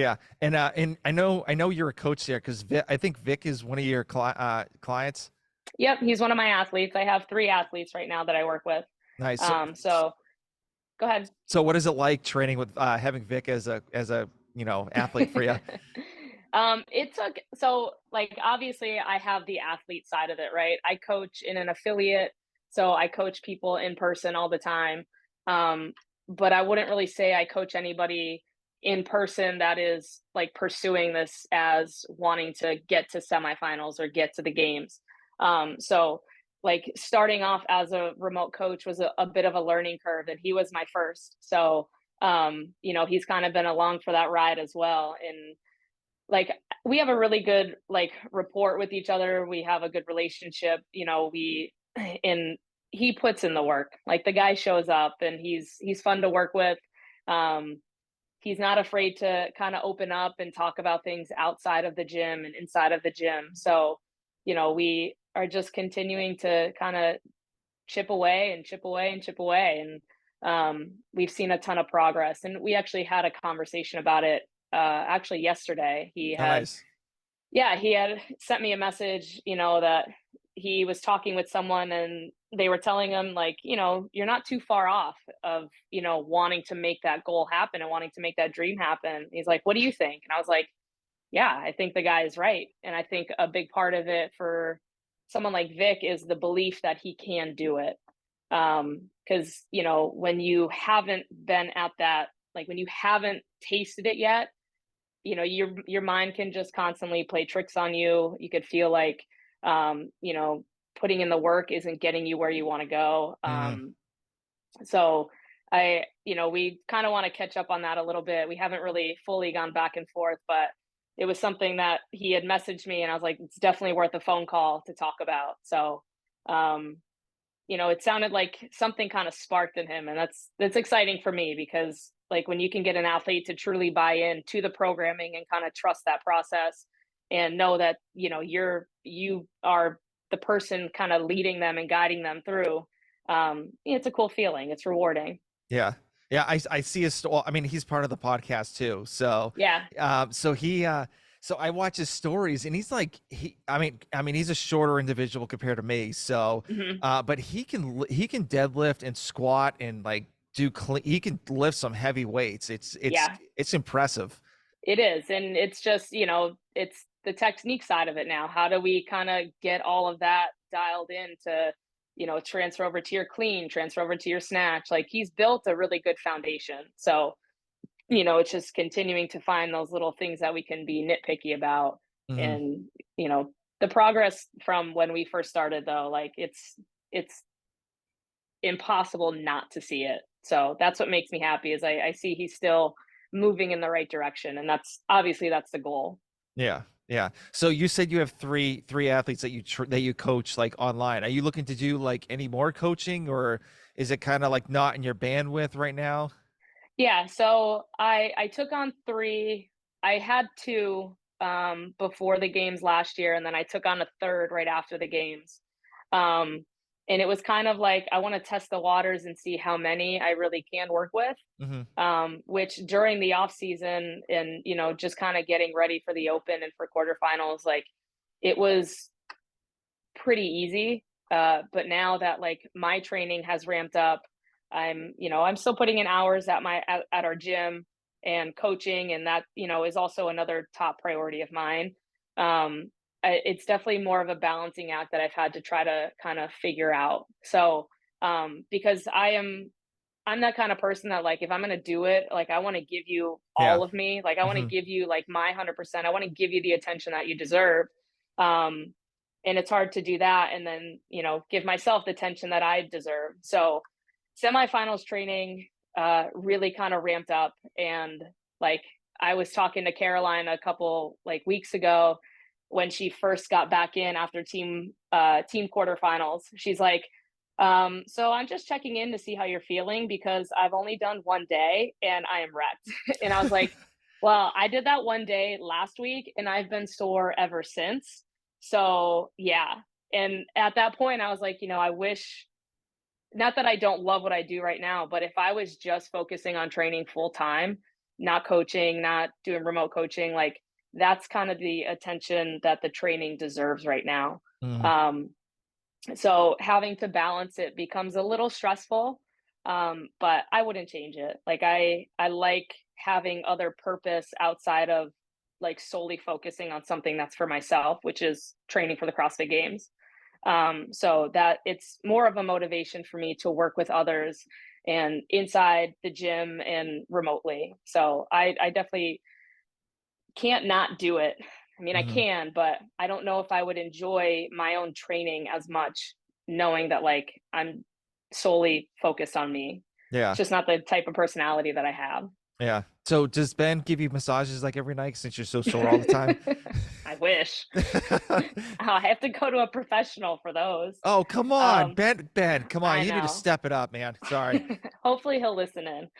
Yeah. And I know you're a coach there because I think Vic is one of your clients. Yep, he's one of my athletes. I have three athletes right now that I work with. Nice. So go ahead. So what is it like training with having Vic as a athlete for you? It took, so like obviously I have the athlete side of it, right? I coach in an affiliate, so I coach people in person all the time. Um, but I wouldn't really say I coach anybody in person that is like pursuing this as wanting to get to semifinals or get to the games. So like starting off as a remote coach was a bit of a learning curve, and he was my first. So he's kind of been along for that ride as well. And like we have a really good like rapport with each other. We have a good relationship. We and he puts in the work. Like the guy shows up and he's fun to work with. Um, he's not afraid to kind of open up and talk about things outside of the gym and inside of the gym. So, we are just continuing to kind of chip away and chip away and chip away. And we've seen a ton of progress. And we actually had a conversation about it actually yesterday. Oh, nice. He had sent me a message, that he was talking with someone and they were telling him, like, you're not too far off of, wanting to make that goal happen and wanting to make that dream happen. He's like, what do you think? And I was like, yeah, I think the guy is right. And I think a big part of it for someone like Vic is the belief that he can do it. Because, when you haven't been at that, like when you haven't tasted it yet, your mind can just constantly play tricks on you. You could feel like, putting in the work isn't getting you where you want to go. Hmm. So we kind of want to catch up on that a little bit. We haven't really fully gone back and forth, but it was something that he had messaged me and I was like, it's definitely worth a phone call to talk about. So, um, it sounded like something kind of sparked in him, and that's exciting for me because like when you can get an athlete to truly buy in to the programming and kind of trust that process and know that, you are the person kind of leading them and guiding them through. It's a cool feeling. It's rewarding. Yeah. Yeah, I see his well, I mean, he's part of the podcast too. So Yeah. so I watch his stories and he's like I mean he's a shorter individual compared to me. So Hmm. but he can deadlift and squat and like he can lift some heavy weights. Yeah, It's impressive. it is. And it's just, it's the technique side of it now. How do we kind of get all of that dialed in to, transfer over to your clean, transfer over to your snatch? Like he's built a really good foundation. So, it's just continuing to find those little things that we can be nitpicky about. Hmm. And, the progress from when we first started though, like it's impossible not to see it. So that's what makes me happy is I see he's still moving in the right direction. And that's the goal. Yeah. Yeah. So you said you have three athletes that you coach like online. Are you looking to do like any more coaching, or is it kind of like not in your bandwidth right now? Yeah. So I took on three. I had two before the games last year, and then I took on a third right after the games. Um, and it was kind of like I want to test the waters and see how many I really can work with. Hmm. Which during the off season and just kind of getting ready for the open and for quarterfinals, like it was pretty easy. But now that like my training has ramped up, I'm still putting in hours at our gym and coaching, and that is also another top priority of mine. It's definitely more of a balancing act that I've had to try to kind of figure out. So because I'm that kind of person that like if I'm gonna do it, like I want to give you Yeah. all of me. Like I want to Hmm. give you like my 100%. I want to give you the attention that you deserve. Um, and it's hard to do that and then give myself the attention that I deserve. So semifinals training really kind of ramped up, and like I was talking to Caroline a couple like weeks ago when she first got back in after team quarterfinals. She's like, so I'm just checking in to see how you're feeling because I've only done one day and I am wrecked. And I was like, well, I did that one day last week and I've been sore ever since. So yeah. And at that point, I was like, I wish, not that I don't love what I do right now, but if I was just focusing on training full time, not coaching, not doing remote coaching, like that's kind of the attention that the training deserves right now. Mhm. So having to balance it becomes a little stressful, but I wouldn't change it. Like I like having other purpose outside of like solely focusing on something that's for myself, which is training for the CrossFit Games. So that it's more of a motivation for me to work with others and inside the gym and remotely. So I definitely can't not do it. I mean, I Mhm. can, but I don't know if I would enjoy my own training as much knowing that like I'm solely focused on me. Yeah. It's just not the type of personality that I have. Yeah. So does Ben give you massages like every night since you're so sore all the time? I wish. I have to go to a professional for those. Oh, come on, Um, Ben, come on. I You need to know. step it up, man. Sorry. Hopefully he'll listen in.